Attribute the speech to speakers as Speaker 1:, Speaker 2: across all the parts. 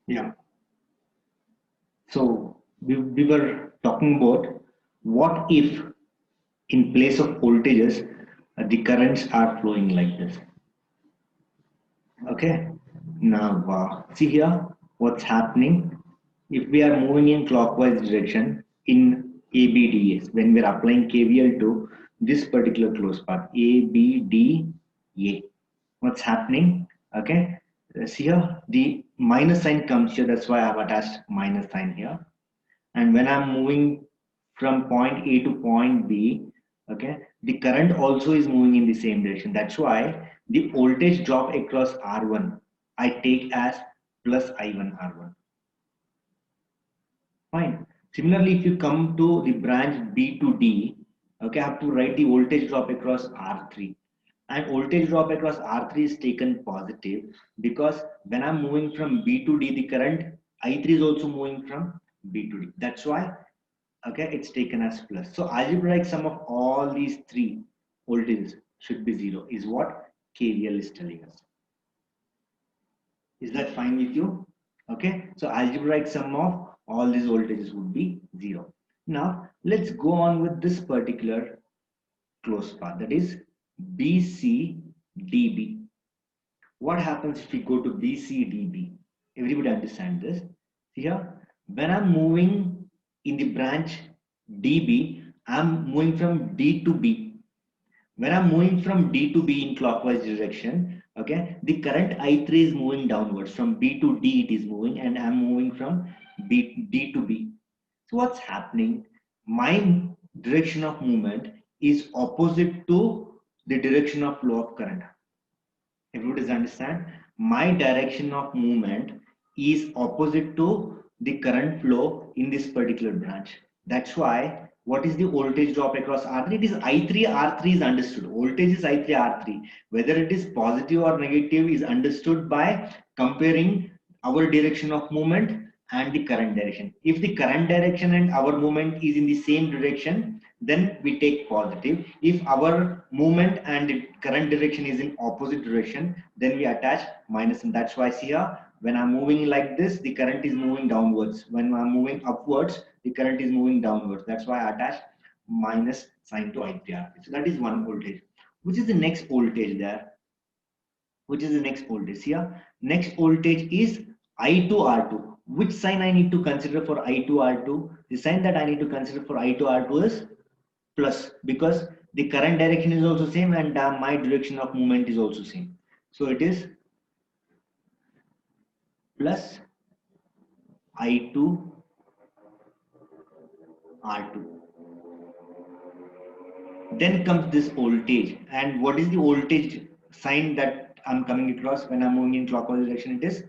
Speaker 1: Yeah. So we were talking about what if in place of voltages the currents are flowing like this. Okay. Now see here what's happening. If we are moving in clockwise direction in ABDA, when we are applying KVL to this particular closed path ABDA, what's happening? Okay. See here the minus sign comes here. That's why I have attached minus sign here. And when I'm moving from point A to point B, okay, the current also is moving in the same direction. That's why the voltage drop across R1 I take as plus I1 R1. Fine. Similarly, if you come to the branch B to D, okay, I have to write the voltage drop across R3. And voltage drop across R3 is taken positive because when I'm moving from B to D, the current I3 is also moving from B to D. That's why, okay, it's taken as plus. So algebraic sum of all these three voltages should be zero, is what KVL is telling us. Is that fine with you? Okay, so algebraic sum of all these voltages would be zero. Now let's go on with this particular closed path, that is BCDB. What happens if we go to BCDB? Everybody understand this? Here, when I'm moving in the branch DB, I'm moving from D to B. When I'm moving from D to B in clockwise direction, okay, the current I3 is moving downwards. From B to D it is moving, and I'm moving from D to B. So what's happening? My direction of movement is opposite to the direction of flow of current. Everybody understand? My direction of movement is opposite to the current flow in this particular branch. That's why what is the voltage drop across R3? It is I3 R3 is understood. Voltage is I3 R3. Whether it is positive or negative is understood by comparing our direction of movement and the current direction. If the current direction and our movement is in the same direction, then we take positive. If our movement and the current direction is in opposite direction, then we attach minus. And that's why see here, when I'm moving like this, the current is moving downwards. When I'm moving upwards, the current is moving downwards. That's why I attach minus sign to I3R. So that is one voltage. Which is the next voltage there? Which is the next voltage here? Next voltage is I2R2. Which sign I need to consider for I2R2? The sign that I need to consider for I2R2 is plus, because the current direction is also same and my direction of movement is also same. So it is plus I2 R2. Then comes this voltage, and what is the voltage sign that I'm coming across when I'm moving in clockwise direction? It is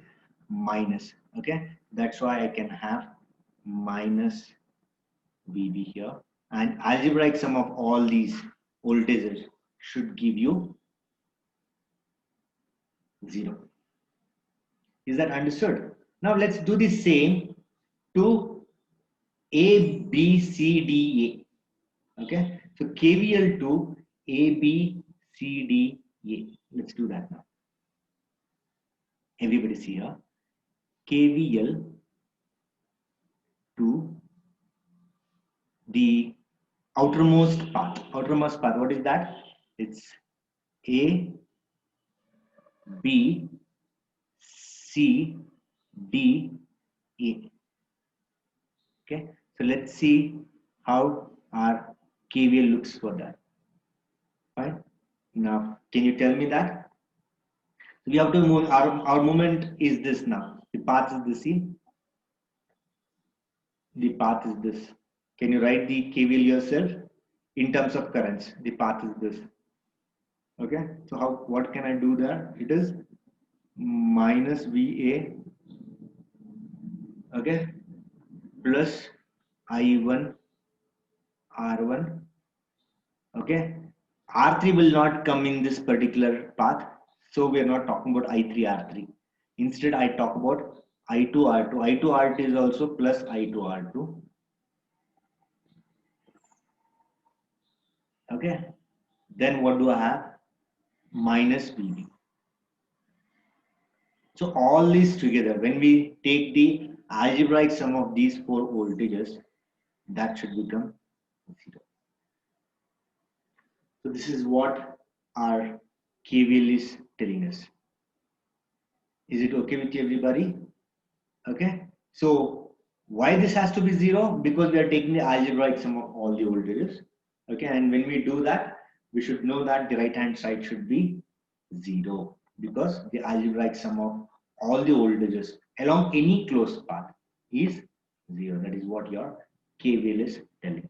Speaker 1: minus. Okay, that's why I can have minus VB here, and algebraic sum of all these voltages should give you 0. Is that understood? Now let's do the same to A, B, C, D, A. Okay, so KVL to A, B, C, D, A. Let's do that now. Everybody see here. KVL to the outermost path. Outermost path, what is that? It's A, B, C, D, A. Okay, so let's see how our KVL looks for that. Fine. Now, can you tell me that? We have to move, our movement is this now. The path is this, see? The path is this. Can you write the KVL yourself? In terms of currents, the path is this. Okay, so what can I do there? It is minus VA, okay, plus I1 R1, okay. R3 will not come in this particular path, so we are not talking about I3 R3. Instead, I talk about I2 R2. I2 R2 is also plus I2 R2. Okay. Then what do I have? Minus VB. So all these together, when we take the algebraic sum of these four voltages, that should become 0. So this is what our KVL is telling us. Is it okay with you, everybody? Okay. So why this has to be 0? Because we are taking the algebraic sum of all the voltages. Okay. And when we do that, we should know that the right hand side should be 0, because the algebraic sum of all the voltages along any closed path is 0. That is what your KVL is telling.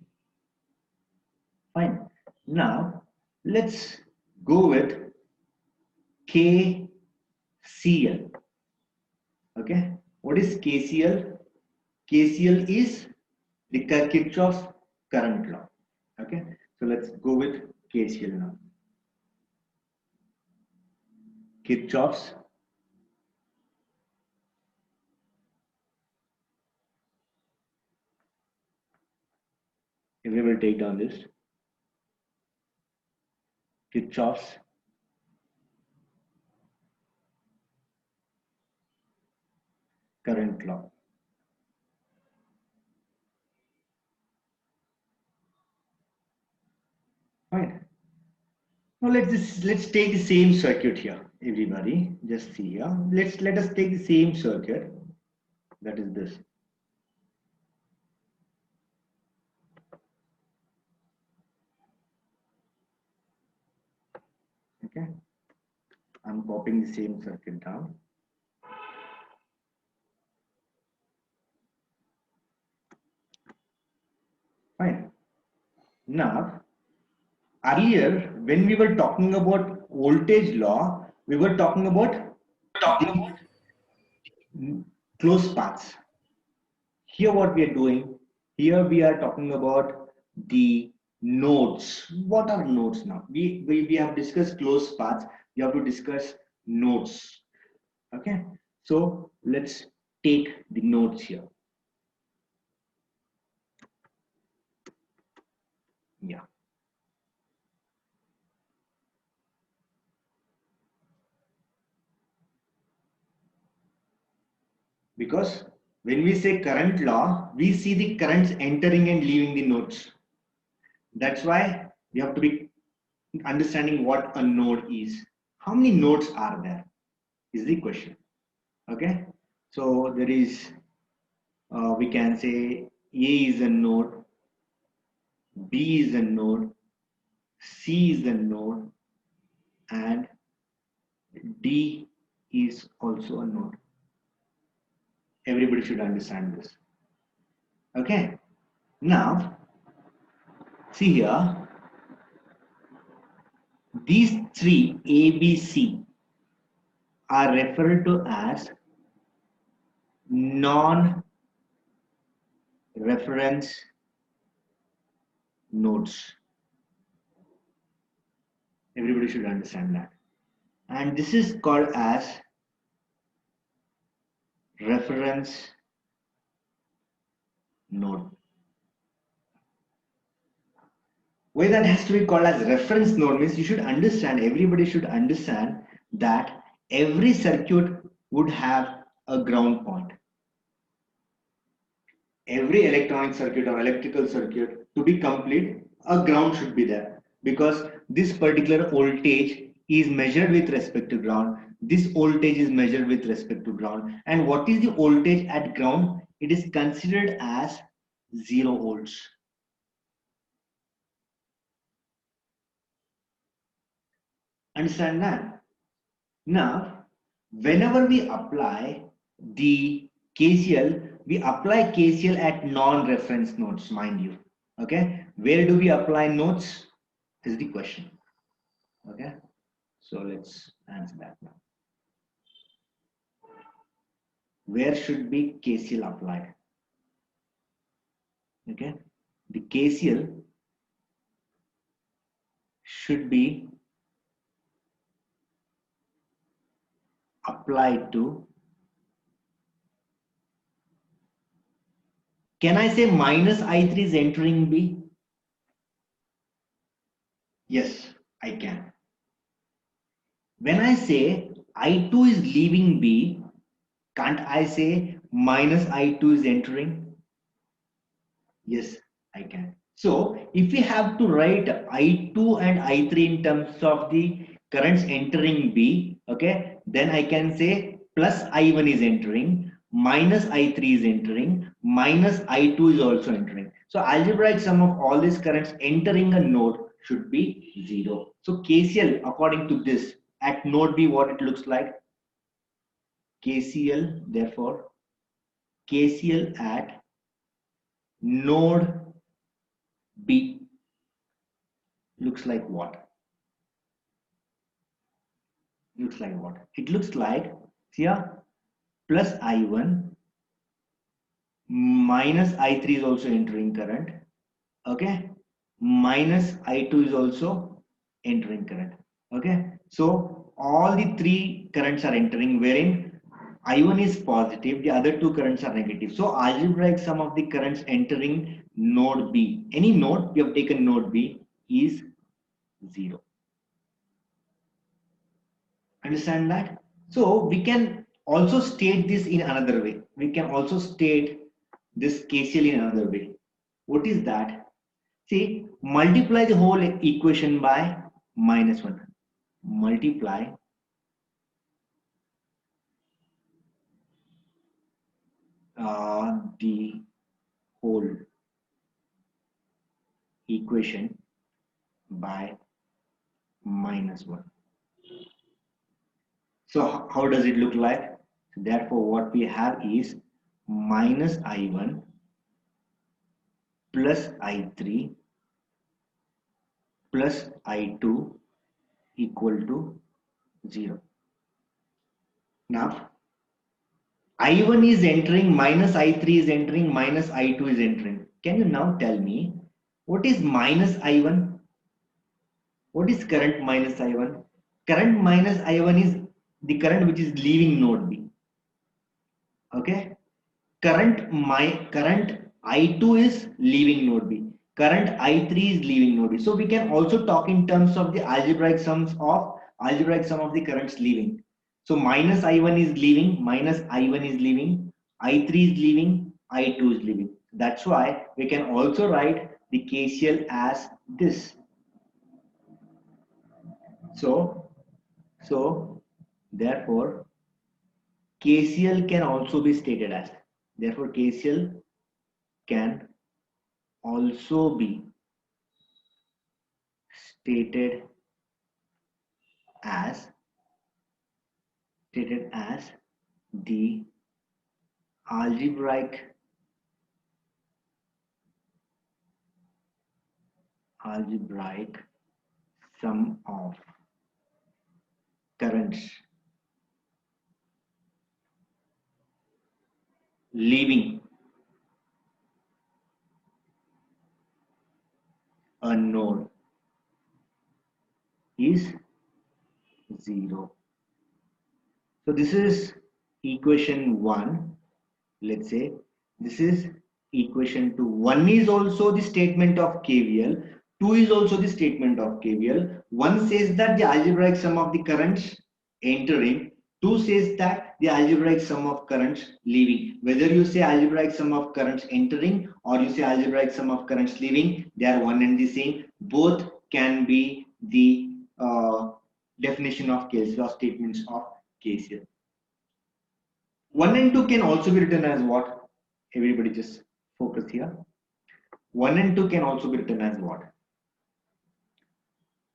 Speaker 1: Fine. Now let's go with KCL. Okay. What is KCL? KCL is the Kirchhoff's current law. Okay. So let's go with KCL now. Kirchhoff's everyone will take down this. Kirchhoff's current law. Fine. Now let's take the same circuit here, everybody. Just see here. Let us take the same circuit. That is this. Okay. I'm copying the same circuit down. Fine. Now, earlier when we were talking about voltage law, we were talking about the closed paths. Here what we are doing, here we are talking about the nodes. What are nodes now? We have discussed closed paths. We have to discuss nodes. Okay. So let's take the nodes here. Yeah. Because when we say current law, we see the currents entering and leaving the nodes. That's why we have to be understanding what a node is. How many nodes are there is the question. Okay. So there is, we can say A is a node, B is a node, C is a node, and D is also a node. Everybody should understand this. Okay. Now, see here, these three A, B, C are referred to as non-reference nodes. Everybody should understand that. And this is called as reference node. Why that has to be called as reference node means you should understand, everybody should understand that every circuit would have a ground point. Every electronic circuit or electrical circuit to be complete, a ground should be there, because this particular voltage is measured with respect to ground. This voltage is measured with respect to ground. And what is the voltage at ground? It is considered as 0 volts. Understand that? Now, whenever we apply the KCL, we apply KCL at non-reference nodes, mind you. Okay, where do we apply nodes is the question. Okay, so let's answer that now. Where should be KCL applied? Okay, the KCL should be applied to, can I say minus I3 is entering B? Yes, I can. When I say I2 is leaving B, can't I say minus I2 is entering? Yes, I can. So if we have to write I2 and I3 in terms of the currents entering B, okay, then I can say plus I1 is entering, minus I3 is entering, minus I2 is also entering. So algebraic sum of all these currents entering a node should be 0. So KCL according to this at node B, what it looks like? KCL, therefore KCL at node B looks like what? Looks like what? It looks like here plus I1 minus I3 is also entering current. Okay, minus I2 is also entering current. Okay, so all the three currents are entering, wherein I1 is positive, the other two currents are negative. So algebraic sum of the currents entering node B, any node, we have taken node B, is 0. Understand that? So we can also state this in another way. We can also state this KCL in another way. What is that? See, multiply the whole equation by minus 1. Multiply the whole equation by minus 1. So how does it look like? Therefore, what we have is minus I1 plus I3 plus I2 equal to 0. Now, I1 is entering, minus I3 is entering, minus I2 is entering. Can you now tell me what is minus I1? What is current minus I1? Current minus I1 is the current which is leaving node B. Okay? Current I2 is leaving node B. Current I3 is leaving node B. So we can also talk in terms of the algebraic sum of the currents leaving. So minus I1 is leaving, minus I1 is leaving, I3 is leaving, I2 is leaving. That's why we can also write the KCL as this. So therefore KCL can also be stated as, therefore KCL can also be stated as the algebraic sum of currents leaving a node is 0. So this is equation 1. Let's say this is equation 2. 1 is also the statement of KVL. 2 is also the statement of KVL. 1 says that the algebraic sum of the currents entering. 2 says that the algebraic sum of currents leaving. Whether you say algebraic sum of currents entering or you say algebraic sum of currents leaving, they are one and the same. Both can be the definition of KCL or statements of KCL. 1 and 2 can also be written as what? Everybody just focus here. 1 and 2 can also be written as what?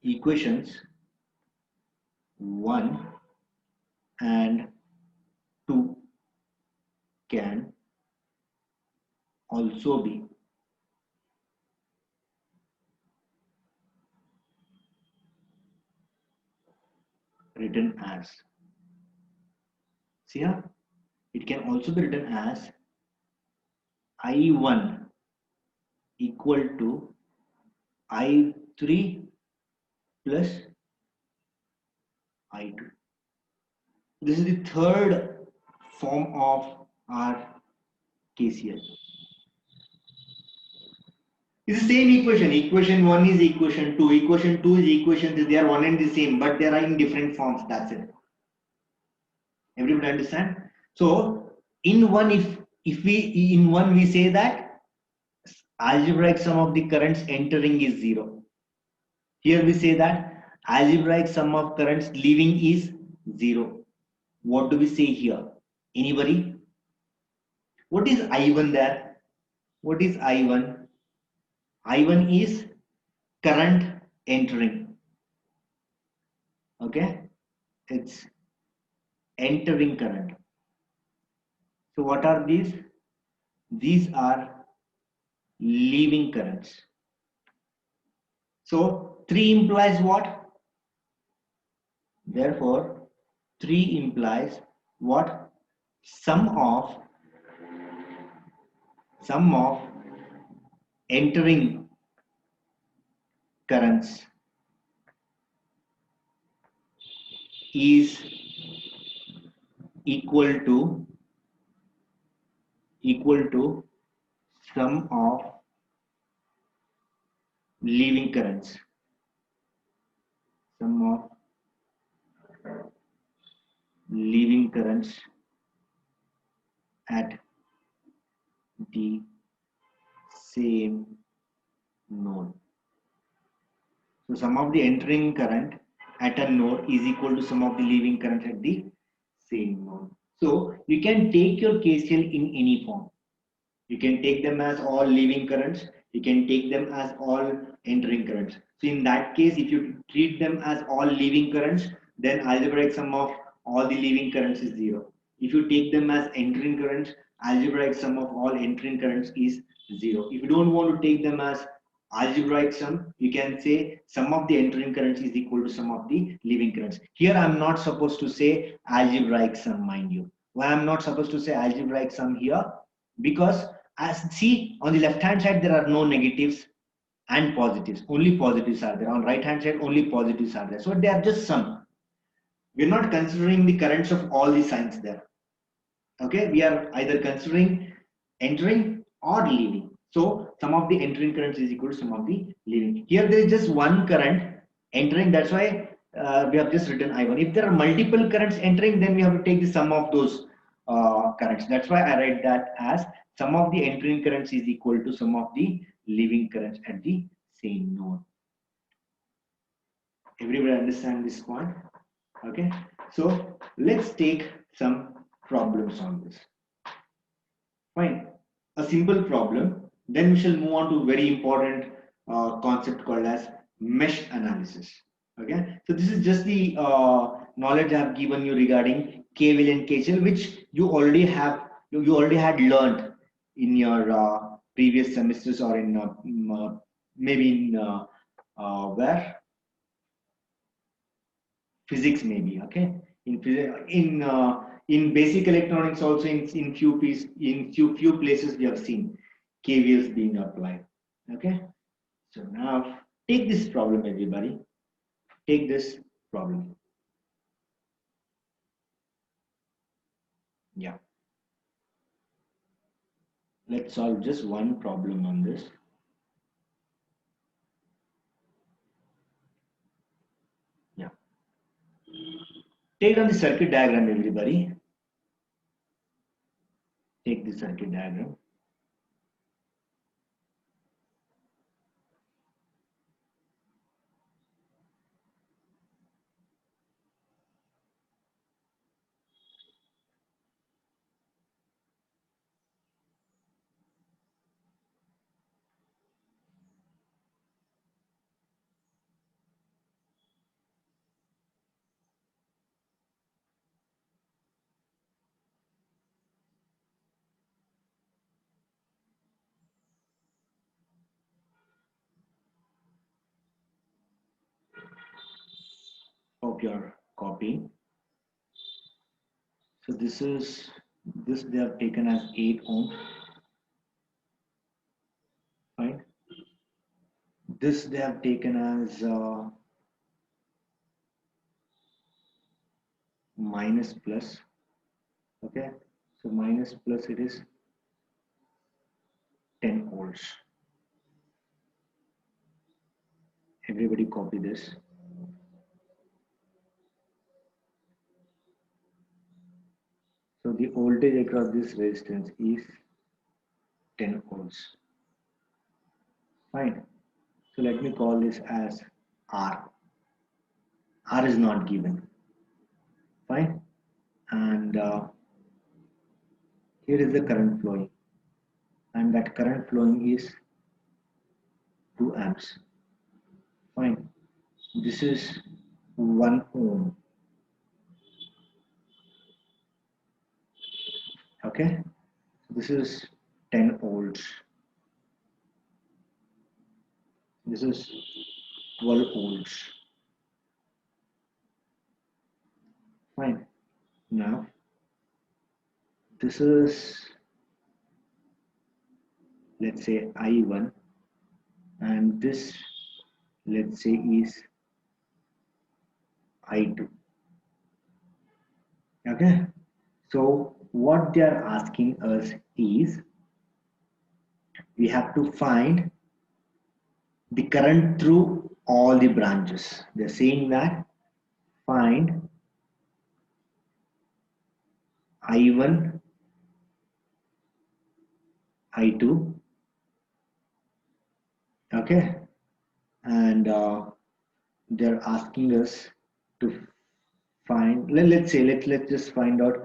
Speaker 1: Equations 1 and 2 can also be written as, see here, it can also be written as I1 equal to I3 plus I2. This is the third form of our KCL. It's the same equation. Equation 1 is equation 2. Equation 2 is equation 3. They are one and the same, but they are in different forms. That's it. Everybody understand? So in one, if we in one we say that algebraic sum of the currents entering is 0. Here we say that algebraic sum of currents leaving is 0. What do we say here? Anybody? What is I1 there? What is I1? I1 is current entering. Okay, it's entering current. So what are these? These are leaving currents. So 3 implies what? Therefore 3 implies what? Sum of entering currents is equal to sum of leaving currents. Sum of leaving currents at the same node. So sum of the entering current at a node is equal to sum of the leaving current at the same node. So you can take your KCL in any form. You can take them as all leaving currents. You can take them as all entering currents. So in that case, if you treat them as all leaving currents, then algebraic sum of all the leaving currents is 0. If you take them as entering currents, algebraic sum of all entering currents is 0. If you don't want to take them as algebraic sum, you can say sum of the entering currents is equal to sum of the leaving currents. Here I'm not supposed to say algebraic sum, mind you. Why I'm not supposed to say algebraic sum here? Because as see on the left hand side there are no negatives and positives, only positives are there. On right hand side only positives are there, so they are just sum. We're not considering the currents of all the signs there. Okay, we are either considering entering or leaving. So sum of the entering currents is equal to sum of the leaving. Here there is just one current entering, that's why we have just written I1. If there are multiple currents entering, then we have to take the sum of those currents. That's why I write that as sum of the entering currents is equal to sum of the leaving currents at the same node. Everybody understand this point? Okay, so let's take some problems on this. Fine, a simple problem. Then we shall move on to very important concept called as mesh analysis. Okay, so this is just the knowledge I have given you regarding KVL and KCL, which you already have, you already had learned in your previous semesters, or in maybe in where physics, maybe. Okay, in basic electronics also, in few places we have seen KVLs being applied. Okay, so now take this problem, everybody. Take this problem. Yeah, let's solve just one problem on this. Yeah, take on the circuit diagram, everybody. Take the circuit diagram. Hope you're copying. So this they have taken as 8 ohm. Fine. This they have taken as minus plus. Okay, so minus plus, it is 10 volts. Everybody copy this. So the voltage across this resistance is 10 volts. Fine. So let me call this as R. R is not given. Fine. And here is the current flowing. And that current flowing is 2 amps. Fine. This is 1 ohm. Okay. This is 10 volts. This is 12 volts. Fine. Now, this is, let's say, I1, and this, let's say, is I2. Okay. So what they are asking us is, we have to find the current through all the branches. They're saying that find I1, I2, okay, and they're asking us to find, let's say, let's just find out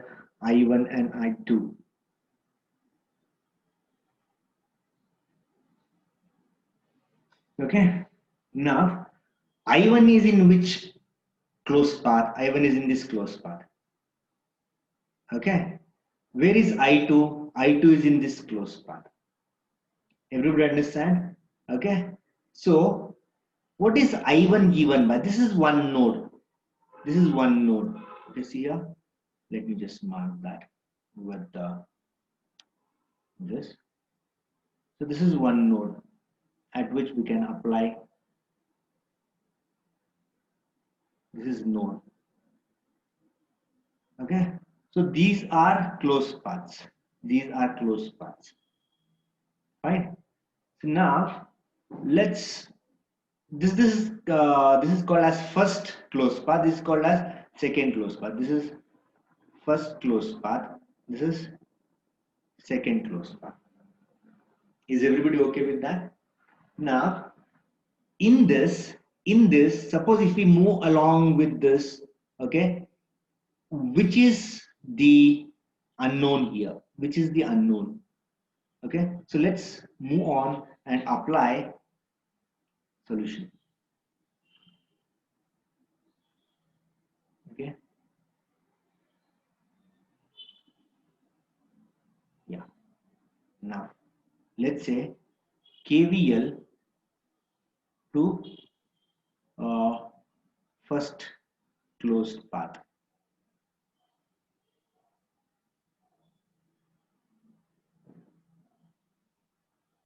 Speaker 1: I1 and I2. Okay, now I1 is in which closed path? I1 is in this closed path. Okay, where is I2? I2 is in this closed path. Everybody understand? Okay, so what is I1 given by? This is one node. This is one node. Okay, see here. Let me just mark that with this. So this is one node at which we can apply. This is node. Okay. So these are closed paths. These are closed paths. Right. So now let's. This is called as first closed path. This is called as second closed path. This is first closed path. This is second closed path. Is everybody okay with that? Now, in this, suppose if we move along with this, okay, which is the unknown here? Which is the unknown? Okay, so let's move on and apply solution. Okay. Yeah. Now, let's say KVL to first closed path.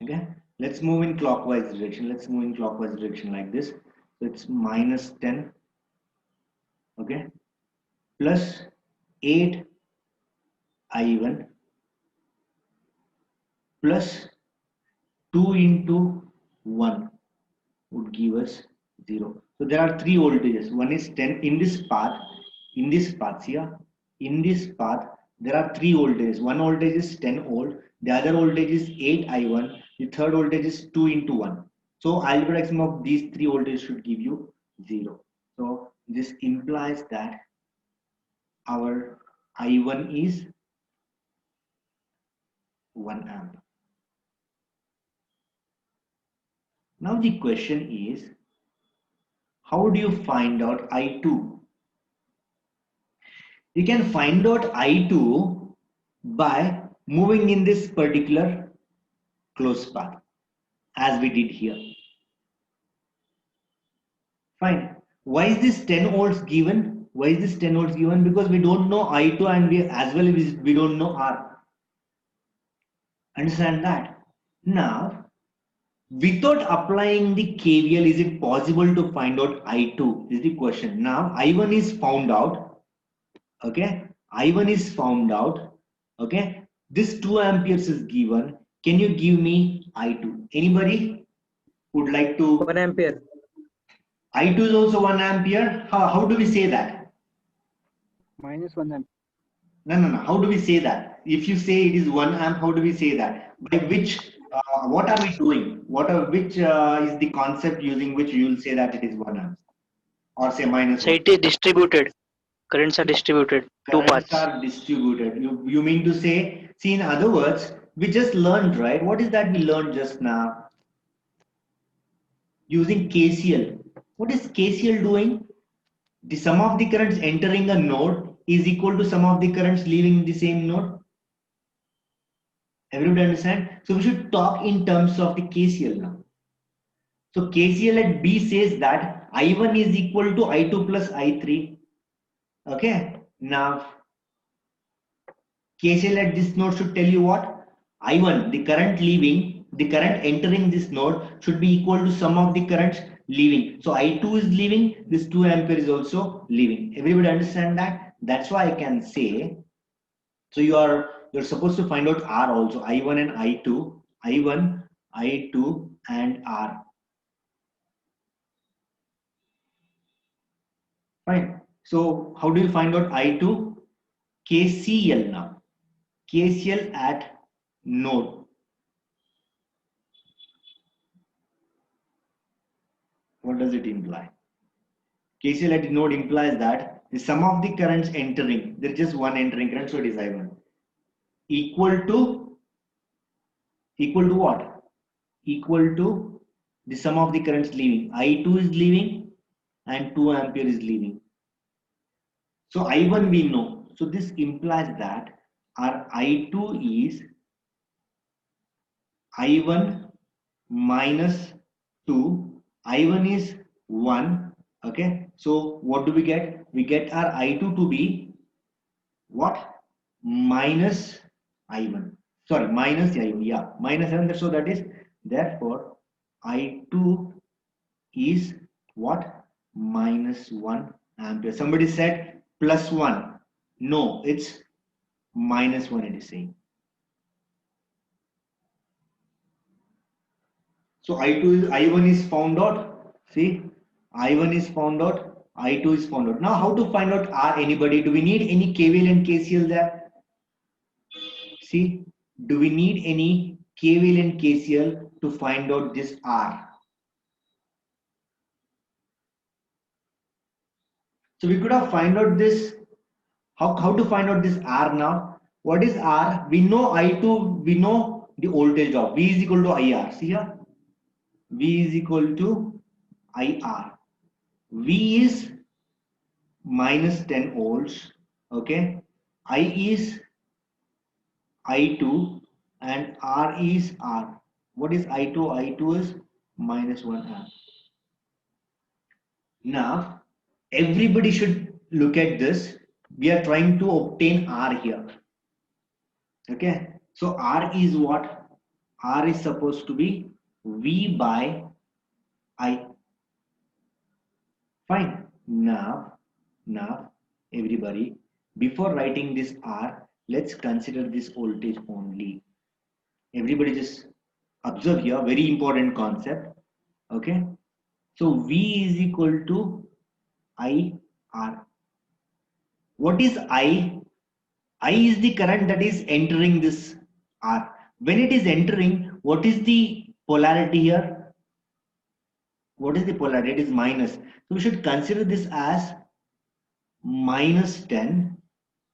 Speaker 1: Okay, let's move in clockwise direction. Let's move in clockwise direction like this. So it's minus 10, okay, plus 8 I1 plus 2 into 1 would give us 0. So there are three voltages. One is 10 in this path, here, in this path, there are three voltages. One voltage is 10 volt, the other voltage is 8 I1, the third voltage is 2 into 1. So algebraic sum of these three voltages should give you 0. So this implies that our I1 is 1 amp. Now the question is, how do you find out I2? You can find out I2 by moving in this particular closed path as we did here. Fine. Why is this 10 volts given? Why is this 10 volts given? Because we don't know I2 and we don't know R. Understand that? Now, without applying the KVL, is it possible to find out I2? Is the question. Now, I1 is found out. Okay. I1 is found out. Okay. This 2 amperes is given. Can you give me I2? Anybody would like to?
Speaker 2: 1 ampere.
Speaker 1: I2 is also 1 ampere. How do we say that?
Speaker 2: Minus 1 ampere.
Speaker 1: No. How do we say that? If you say it is 1 amp, how do we say that? By which, what are we doing? Which is the concept using which you will say that it is 1 amp or say minus
Speaker 2: So
Speaker 1: 1?
Speaker 2: it is distributed. Currents are distributed two
Speaker 1: Currents
Speaker 2: paths.
Speaker 1: are distributed. You mean to say, see, in other words, we just learned, right? What is that we learned just now? Using KCL. What is KCL doing? The sum of the currents entering a node is equal to sum of the currents leaving the same node. Everybody understand? So we should talk in terms of the KCL now. So KCL at B says that I1 is equal to I2 plus I3. Okay. Now KCL at this node should tell you what? I1, the current leaving, the current entering this node should be equal to sum of the currents leaving. So I2 is leaving, this 2 ampere is also leaving. Everybody understand that? That's why I can say, so you're supposed to find out R also, I1 and I2, I1, I2 and R. Fine. So how do you find out I2? KCL now. KCL at node. What does it imply? KCL at node implies that the sum of the currents entering, there is just one entering current, so it is I1, equal to what? Equal to the sum of the currents leaving. I2 is leaving and 2 ampere is leaving. So I1 we know. So this implies that our I2 is I1 minus 2. I1 is 1. Okay. So what do we get? We get our I2 to be what? Minus I1. Sorry, minus I1. Yeah, minus I1. So that is, therefore, I2 is what? Minus 1 ampere. Somebody said plus 1. No, it's minus 1 it is saying. So I2 is I1 is found out. See, I1 is found out, I2 is found out. Now how to find out R anybody? Do we need any KVL and KCL there? See, do we need any KVL and KCL to find out this R? So we could have find out this. How to find out this R now? What is R? We know I2, we know the voltage drop. V is equal to IR. See here? V is equal to IR. V is minus 10 volts. Okay. I is I2 and R is R. What is I2? I2 is minus 1 amp. Now, everybody should look at this. We are trying to obtain R here. Okay. So R is what? R is supposed to be V by I. Fine. Now, everybody, before writing this R, let's consider this voltage only. Everybody just observe here, very important concept. Okay. So V is equal to IR. What is I? I is the current that is entering this R. When it is entering, what is the polarity here? What is the polarity? It is minus. So we should consider this as minus 10.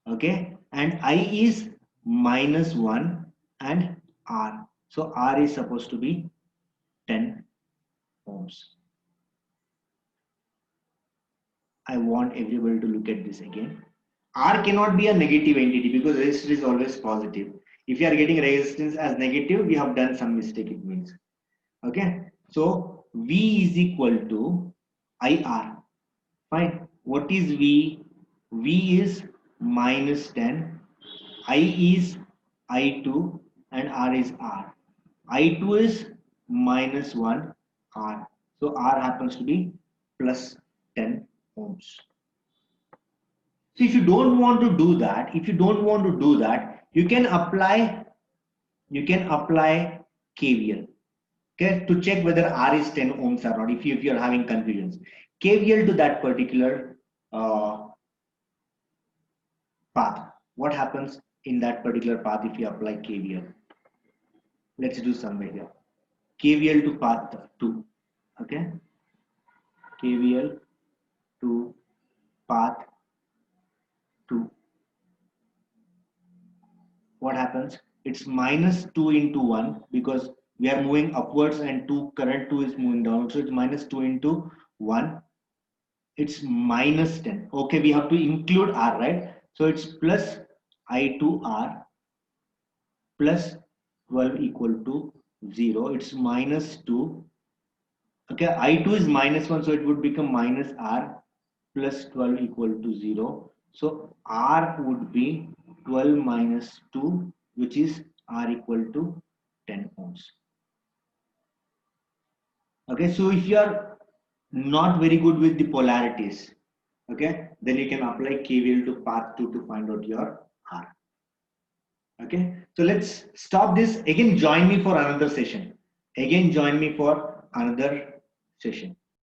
Speaker 1: Okay. And I is minus 1 and R. So R is supposed to be 10 ohms. I want everybody to look at this again. R cannot be a negative entity because resistance is always positive. If you are getting resistance as negative, we have done some mistake, it means. Okay. So V is equal to IR. Fine. What is V? V is minus 10. I is I2 and R is R. I2 is minus 1 R. So R happens to be plus 10 ohms. So if you don't want to do that, you can apply KVL. Okay, to check whether R is 10 ohms or not. If you are having confusions, KVL to that particular path. what happens in that particular path if you apply KVL? Let's do somewhere here. KVL to path 2. Okay. KVL to path 2. What happens? It's minus 2 into 1 because we are moving upwards and current 2 is moving down. So it's minus 2 into 1. It's minus 10. Okay, we have to include R, right? So it's plus I to R plus 12 equal to 0. It's minus 2. Okay, I2 is minus 1, so it would become minus R plus 12 equal to 0. So R would be 12 minus 2, which is R equal to 10 ohms. Okay, so if you are not very good with the polarities, okay, then you can apply KVL to path 2 to find out your R. Okay, so let's stop this. Again, join me for another session. Again, join me for another session.